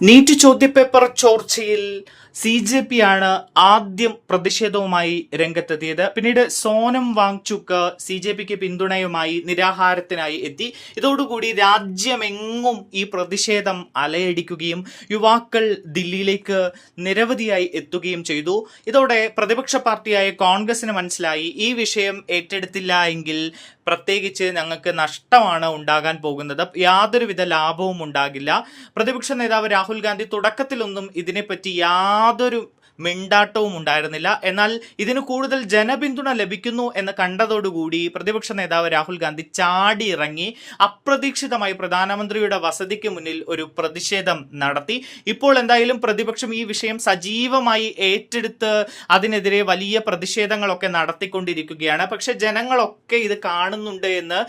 NEET ചോദ്യപേപ്പർ ചോർച്ചയിൽ CJP ആണ് ആദ്യം പ്രതിഷേധവുമായി രംഗത്തെത്തിയത്. പിന്നീട് സോനം വാങ്ചുക്ക് CJPക്ക് പിന്തുണയുമായി നിരാഹാരത്തിനായി എത്തി. ഇതോടുകൂടി രാജ്യമെങ്ങും ഈ പ്രതിഷേധം അലയടിക്കുകയും യുവാക്കൾ ദില്ലിയിലേക്ക് നിരവധിയായി എത്തുകയും ചെയ്തു. ഇതോടെ പ്രതിപക്ഷ പാർട്ടിയായ കോൺഗ്രസിന് മനസ്സിലായി ഈ വിഷയം ഏറ്റെടുത്തില്ല എങ്കിൽ പ്രത്യേകിച്ച് ഞങ്ങൾക്ക് നഷ്ടമാണ് ഉണ്ടാകാൻ പോകുന്നത്, യാതൊരുവിധ ലാഭവും ഉണ്ടാകില്ല. പ്രതിപക്ഷ നേതാവ് രാഹുൽ ഗാന്ധി തുടക്കത്തിലൊന്നും ഇതിനെപ്പറ്റി യാതൊരു മിണ്ടാട്ടവും ഉണ്ടായിരുന്നില്ല. എന്നാൽ ഇതിന് കൂടുതൽ ജനപിന്തുണ ലഭിക്കുന്നു എന്ന് കണ്ടതോടുകൂടി പ്രതിപക്ഷ നേതാവ് രാഹുൽ ഗാന്ധി ചാടി ഇറങ്ങി അപ്രതീക്ഷിതമായി പ്രധാനമന്ത്രിയുടെ വസതിക്ക് മുന്നിൽ ഒരു പ്രതിഷേധം നടത്തി. ഇപ്പോൾ എന്തായാലും പ്രതിപക്ഷം ഈ വിഷയം സജീവമായി ഏറ്റെടുത്ത് അതിനെതിരെ വലിയ പ്രതിഷേധങ്ങളൊക്കെ നടത്തിക്കൊണ്ടിരിക്കുകയാണ്. പക്ഷെ ജനങ്ങളൊക്കെ ഇത് കാണുന്നുണ്ട് എന്ന്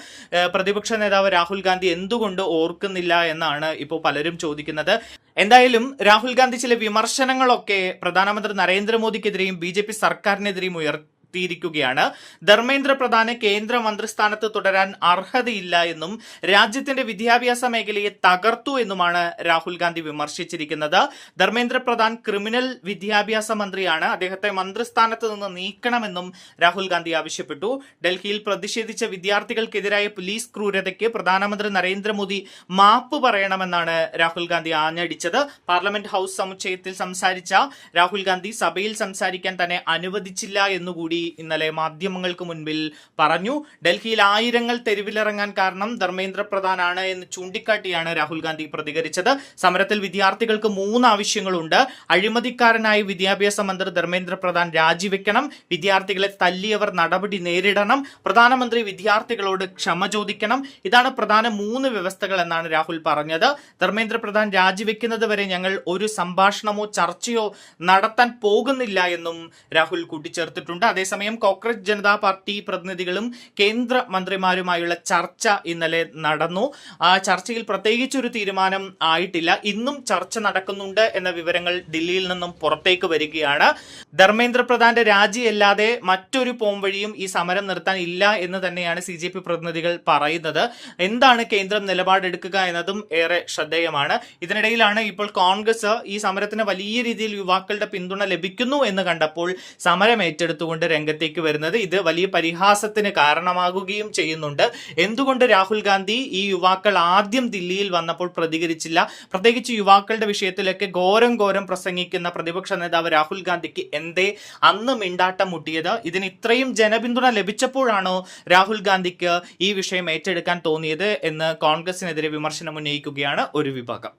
പ്രതിപക്ഷ നേതാവ് രാഹുൽ ഗാന്ധി എന്തുകൊണ്ട് ഓർക്കുന്നില്ല എന്നാണ് ഇപ്പോൾ പലരും ചോദിക്കുന്നത്. എന്തായാലും രാഹുൽ ഗാന്ധി ചില വിമർശനങ്ങളൊക്കെ പ്രധാനമന്ത്രി നരേന്ദ്രമോദിക്കെതിരെയും BJP സർക്കാരിനെതിരെയും ഉയർത്തിയിരിക്കുകയാണ്. ധർമ്മേന്ദ്ര പ്രധാന് കേന്ദ്ര മന്ത്രിസ്ഥാനത്ത് തുടരാൻ അർഹതയില്ല എന്നും രാജ്യത്തിന്റെ വിദ്യാഭ്യാസ മേഖലയെ തകർത്തു എന്നുമാണ് രാഹുൽ ഗാന്ധി വിമർശിച്ചിരിക്കുന്നത്. ധർമ്മേന്ദ്ര പ്രധാൻ ക്രിമിനൽ വിദ്യാഭ്യാസ മന്ത്രിയാണ്, അദ്ദേഹത്തെ മന്ത്രിസ്ഥാനത്ത് നിന്ന് നീക്കണമെന്നും രാഹുൽ ഗാന്ധി ആവശ്യപ്പെട്ടു. ഡൽഹിയിൽ പ്രതിഷേധിച്ച വിദ്യാർത്ഥികൾക്കെതിരായ പോലീസ് ക്രൂരതയ്ക്ക് പ്രധാനമന്ത്രി നരേന്ദ്രമോദി മാപ്പ് പറയണമെന്നാണ് രാഹുൽ ഗാന്ധി ആഞ്ഞടിച്ചത്. പാർലമെന്റ് ഹൌസ് സമുച്ചയത്തിൽ സംസാരിച്ച രാഹുൽ ഗാന്ധി സഭയിൽ സംസാരിക്കാൻ തന്നെ അനുവദിച്ചില്ല എന്നുകൂടി ഇന്നലെ മാധ്യമങ്ങൾക്ക് മുൻപിൽ പറഞ്ഞു. ഡൽഹിയിൽ ആയിരങ്ങൾ തെരുവിലിറങ്ങാൻ കാരണം ധർമ്മേന്ദ്ര പ്രധാനാണ് എന്ന് ചൂണ്ടിക്കാട്ടിയാണ് രാഹുൽ ഗാന്ധി പ്രതികരിച്ചത്. സമരത്തിൽ വിദ്യാർത്ഥികൾക്ക് 3 ആവശ്യങ്ങളുണ്ട്. അഴിമതിക്കാരനായ വിദ്യാഭ്യാസ മന്ത്രി ധർമ്മേന്ദ്ര പ്രധാൻ രാജിവെക്കണം, വിദ്യാർത്ഥികളെ തല്ലിയവർ നടപടി നേരിടണം, പ്രധാനമന്ത്രി വിദ്യാർത്ഥികളോട് ക്ഷമ ചോദിക്കണം. ഇതാണ് പ്രധാന 3 വ്യവസ്ഥകൾ എന്നാണ് രാഹുൽ പറഞ്ഞത്. ധർമ്മേന്ദ്ര പ്രധാൻ രാജിവെക്കുന്നത് വരെ ഞങ്ങൾ ഒരു സംഭാഷണമോ ചർച്ചയോ നടത്താൻ പോകുന്നില്ല എന്നും രാഹുൽ കൂട്ടിച്ചേർത്തിട്ടുണ്ട്. അതേസമയം കോക്രോച്ച് ജനതാ പാർട്ടി പ്രതിനിധികളും കേന്ദ്ര മന്ത്രിമാരുമായുള്ള ചർച്ച ഇന്നലെ നടന്നു. ആ ചർച്ചയിൽ പ്രത്യേകിച്ചൊരു തീരുമാനം ആയിട്ടില്ല. ഇന്നും ചർച്ച നടക്കുന്നുണ്ട് എന്ന വിവരങ്ങൾ ദില്ലിയിൽ നിന്നും പുറത്തേക്ക് വരികയാണ്. ധർമ്മേന്ദ്ര പ്രധാന്റെ രാജിയല്ലാതെ മറ്റൊരു പോംവഴിയും ഈ സമരം നിർത്താൻ ഇല്ല എന്ന് തന്നെയാണ് CJP പ്രതിനിധികൾ പറയുന്നത്. എന്താണ് കേന്ദ്രം നിലപാടെടുക്കുക എന്നതും ഏറെ ശ്രദ്ധേയമാണ്. ഇതിനിടയിലാണ് ഇപ്പോൾ കോൺഗ്രസ് ഈ സമരത്തിന് വലിയ രീതിയിൽ യുവാക്കളുടെ പിന്തുണ ലഭിക്കുന്നു എന്ന് കണ്ടപ്പോൾ സമരം ഏറ്റെടുത്തുകൊണ്ട് രംഗത്തേക്ക് വരുന്നത്. ഇത് വലിയ പരിഹാസത്തിന് കാരണമാകുകയും ചെയ്യുന്നുണ്ട്. എന്തുകൊണ്ട് രാഹുൽ ഗാന്ധി ഈ യുവാക്കൾ ആദ്യം ദില്ലിയിൽ വന്നപ്പോൾ പ്രതികരിച്ചില്ല? പ്രത്യേകിച്ച് യുവാക്കളുടെ വിഷയത്തിലൊക്കെ ഘോരം പ്രസംഗിക്കുന്ന പ്രതിപക്ഷ നേതാവ് രാഹുൽ ഗാന്ധിക്ക് എന്തേ അന്ന് മിണ്ടാട്ടം മുട്ടിയത്? ഇതിന് ഇത്രയും ജനപിന്തുണ ലഭിച്ചപ്പോഴാണോ രാഹുൽ ഗാന്ധിക്ക് ഈ വിഷയം ഏറ്റെടുക്കാൻ തോന്നിയത് എന്ന് കോൺഗ്രസിനെതിരെ വിമർശനം ഉന്നയിക്കുകയാണ് ഒരു വിഭാഗം.